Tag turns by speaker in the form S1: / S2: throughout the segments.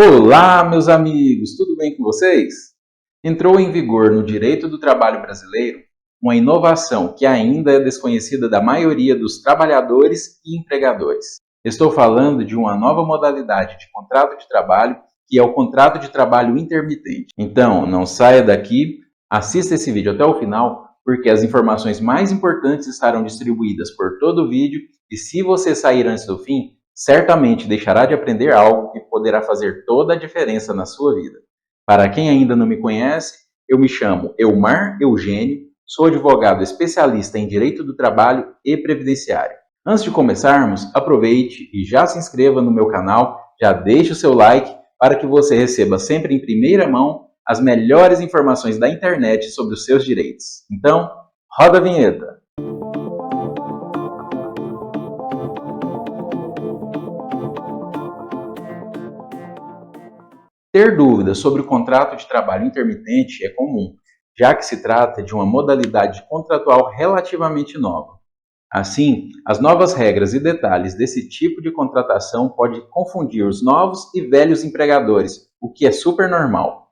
S1: Olá, meus amigos, tudo bem com vocês? Entrou em vigor no direito do trabalho brasileiro uma inovação que ainda é desconhecida da maioria dos trabalhadores e empregadores. Estou falando de uma nova modalidade de contrato de trabalho, que é o contrato de trabalho intermitente. Então, não saia daqui, assista esse vídeo até o final, porque as informações mais importantes estarão distribuídas por todo o vídeo e se você sair antes do fim, certamente deixará de aprender algo que poderá fazer toda a diferença na sua vida. Para quem ainda não me conhece, eu me chamo Elmar Eugênio, sou advogado especialista em Direito do Trabalho e Previdenciário. Antes de começarmos, aproveite e já se inscreva no meu canal, já deixe o seu like para que você receba sempre em primeira mão as melhores informações da internet sobre os seus direitos. Então, roda a vinheta! Ter dúvidas sobre o contrato de trabalho intermitente é comum, já que se trata de uma modalidade contratual relativamente nova. Assim, as novas regras e detalhes desse tipo de contratação podem confundir os novos e velhos empregadores, o que é super normal.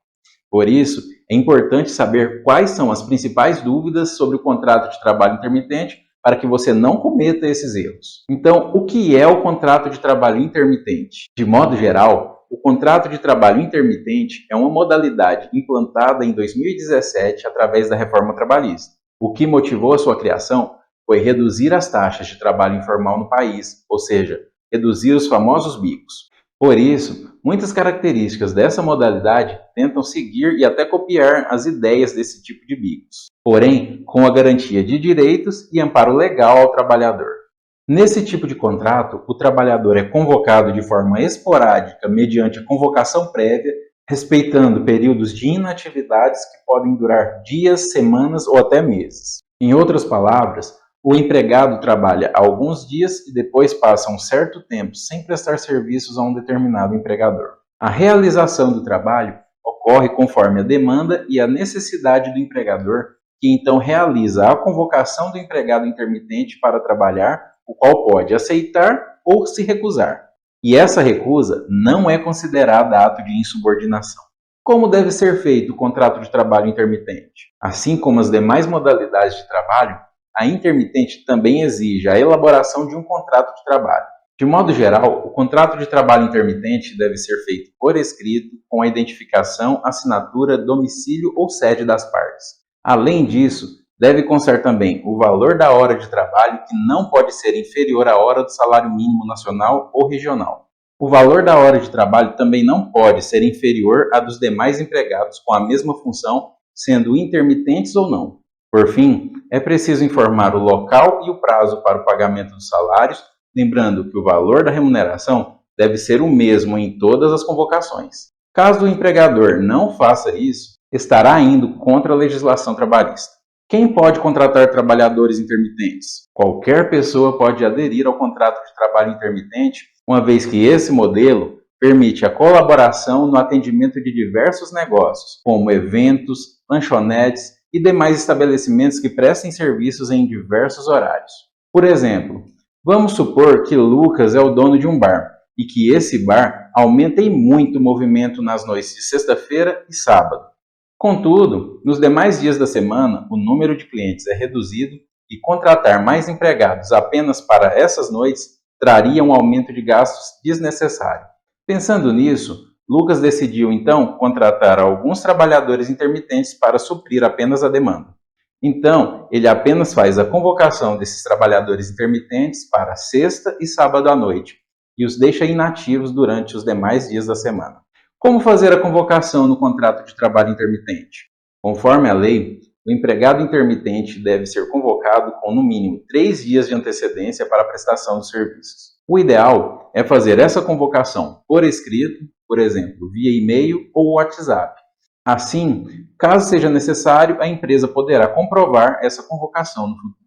S1: Por isso, é importante saber quais são as principais dúvidas sobre o contrato de trabalho intermitente para que você não cometa esses erros. Então, o que é o contrato de trabalho intermitente? De modo geral, o contrato de trabalho intermitente é uma modalidade implantada em 2017 através da reforma trabalhista. O que motivou a sua criação foi reduzir as taxas de trabalho informal no país, ou seja, reduzir os famosos bicos. Por isso, muitas características dessa modalidade tentam seguir e até copiar as ideias desse tipo de bicos, porém com a garantia de direitos e amparo legal ao trabalhador. Nesse tipo de contrato, o trabalhador é convocado de forma esporádica mediante a convocação prévia, respeitando períodos de inatividades que podem durar dias, semanas ou até meses. Em outras palavras, o empregado trabalha alguns dias e depois passa um certo tempo sem prestar serviços a um determinado empregador. A realização do trabalho ocorre conforme a demanda e a necessidade do empregador, que então realiza a convocação do empregado intermitente para trabalhar, o qual pode aceitar ou se recusar. E essa recusa não é considerada ato de insubordinação. Como deve ser feito o contrato de trabalho intermitente? Assim como as demais modalidades de trabalho, a intermitente também exige a elaboração de um contrato de trabalho. De modo geral, o contrato de trabalho intermitente deve ser feito por escrito, com a identificação, assinatura, domicílio ou sede das partes. Além disso, deve constar também o valor da hora de trabalho, que não pode ser inferior à hora do salário mínimo nacional ou regional. O valor da hora de trabalho também não pode ser inferior à dos demais empregados com a mesma função, sendo intermitentes ou não. Por fim, é preciso informar o local e o prazo para o pagamento dos salários, lembrando que o valor da remuneração deve ser o mesmo em todas as convocações. Caso o empregador não faça isso, estará indo contra a legislação trabalhista. Quem pode contratar trabalhadores intermitentes? Qualquer pessoa pode aderir ao contrato de trabalho intermitente, uma vez que esse modelo permite a colaboração no atendimento de diversos negócios, como eventos, lanchonetes e demais estabelecimentos que prestem serviços em diversos horários. Por exemplo, vamos supor que Lucas é o dono de um bar e que esse bar aumenta em muito o movimento nas noites de sexta-feira e sábado. Contudo, nos demais dias da semana, o número de clientes é reduzido e contratar mais empregados apenas para essas noites traria um aumento de gastos desnecessário. Pensando nisso, Lucas decidiu então contratar alguns trabalhadores intermitentes para suprir apenas a demanda. Então, ele apenas faz a convocação desses trabalhadores intermitentes para sexta e sábado à noite e os deixa inativos durante os demais dias da semana. Como fazer a convocação no contrato de trabalho intermitente? Conforme a lei, o empregado intermitente deve ser convocado com no mínimo 3 dias de antecedência para a prestação dos serviços. O ideal é fazer essa convocação por escrito, por exemplo, via e-mail ou WhatsApp. Assim, caso seja necessário, a empresa poderá comprovar essa convocação no futuro.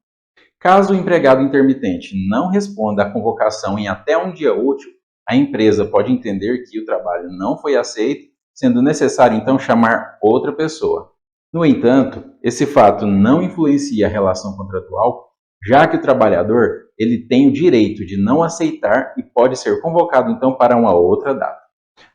S1: Caso o empregado intermitente não responda à convocação em até um dia útil, a empresa pode entender que o trabalho não foi aceito, sendo necessário então chamar outra pessoa. No entanto, esse fato não influencia a relação contratual, já que o trabalhador ele tem o direito de não aceitar e pode ser convocado então para uma outra data.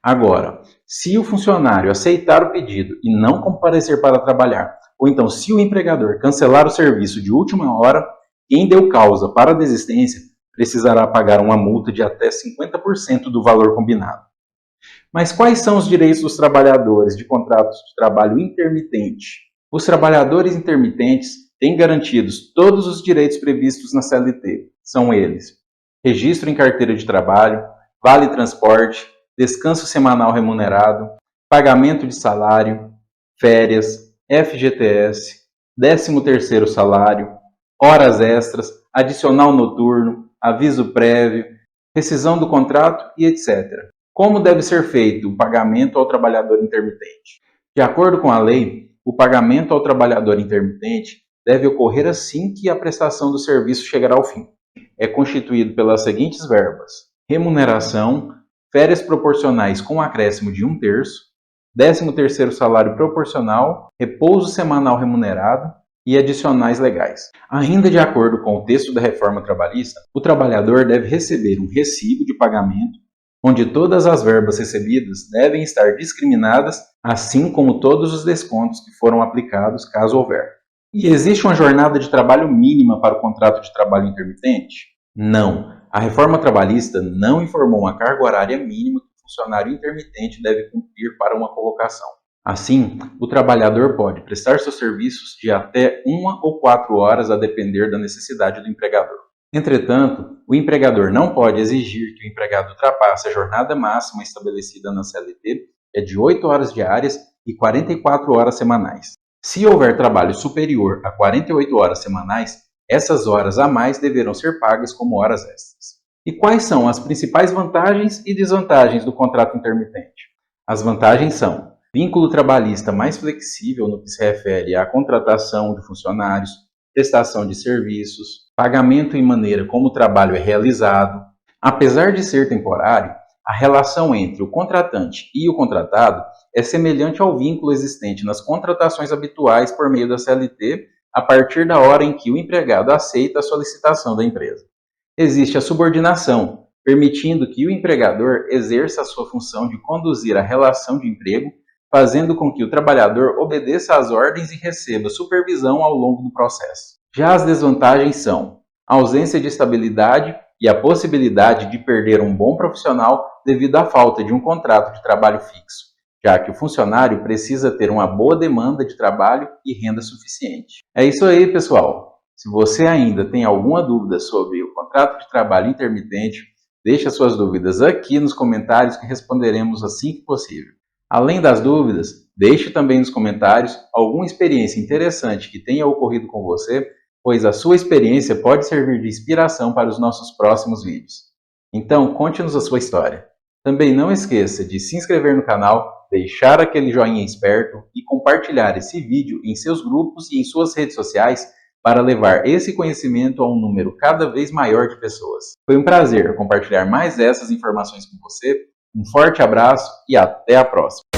S1: Agora, se o funcionário aceitar o pedido e não comparecer para trabalhar, ou então se o empregador cancelar o serviço de última hora, quem deu causa para a desistência precisará pagar uma multa de até 50% do valor combinado. Mas quais são os direitos dos trabalhadores de contratos de trabalho intermitente? Os trabalhadores intermitentes têm garantidos todos os direitos previstos na CLT. São eles: registro em carteira de trabalho, vale transporte, descanso semanal remunerado, pagamento de salário, férias, FGTS, 13º salário, horas extras, adicional noturno, aviso prévio, rescisão do contrato e etc. Como deve ser feito o pagamento ao trabalhador intermitente? De acordo com a lei, o pagamento ao trabalhador intermitente deve ocorrer assim que a prestação do serviço chegar ao fim. É constituído pelas seguintes verbas: remuneração, férias proporcionais com acréscimo de 1/3, 13º salário proporcional, repouso semanal remunerado e adicionais legais. Ainda de acordo com o texto da reforma trabalhista, o trabalhador deve receber um recibo de pagamento onde todas as verbas recebidas devem estar discriminadas, assim como todos os descontos que foram aplicados, caso houver. E existe uma jornada de trabalho mínima para o contrato de trabalho intermitente? Não. A reforma trabalhista não informou uma carga horária mínima que o funcionário intermitente deve cumprir para uma colocação. Assim, o trabalhador pode prestar seus serviços de até 1 ou 4 horas, a depender da necessidade do empregador. Entretanto, o empregador não pode exigir que o empregado ultrapasse a jornada máxima estabelecida na CLT, que é de 8 horas diárias e 44 horas semanais. Se houver trabalho superior a 48 horas semanais, essas horas a mais deverão ser pagas como horas extras. E quais são as principais vantagens e desvantagens do contrato intermitente? As vantagens são: vínculo trabalhista mais flexível no que se refere à contratação de funcionários, prestação de serviços, pagamento e maneira como o trabalho é realizado. Apesar de ser temporário, a relação entre o contratante e o contratado é semelhante ao vínculo existente nas contratações habituais por meio da CLT, a partir da hora em que o empregado aceita a solicitação da empresa. Existe a subordinação, permitindo que o empregador exerça a sua função de conduzir a relação de emprego, fazendo com que o trabalhador obedeça às ordens e receba supervisão ao longo do processo. Já as desvantagens são a ausência de estabilidade e a possibilidade de perder um bom profissional devido à falta de um contrato de trabalho fixo, já que o funcionário precisa ter uma boa demanda de trabalho e renda suficiente. É isso aí, pessoal! Se você ainda tem alguma dúvida sobre o contrato de trabalho intermitente, deixe as suas dúvidas aqui nos comentários que responderemos assim que possível. Além das dúvidas, deixe também nos comentários alguma experiência interessante que tenha ocorrido com você, pois a sua experiência pode servir de inspiração para os nossos próximos vídeos. Então, conte-nos a sua história. Também não esqueça de se inscrever no canal, deixar aquele joinha esperto e compartilhar esse vídeo em seus grupos e em suas redes sociais para levar esse conhecimento a um número cada vez maior de pessoas. Foi um prazer compartilhar mais essas informações com você. Um forte abraço e até a próxima!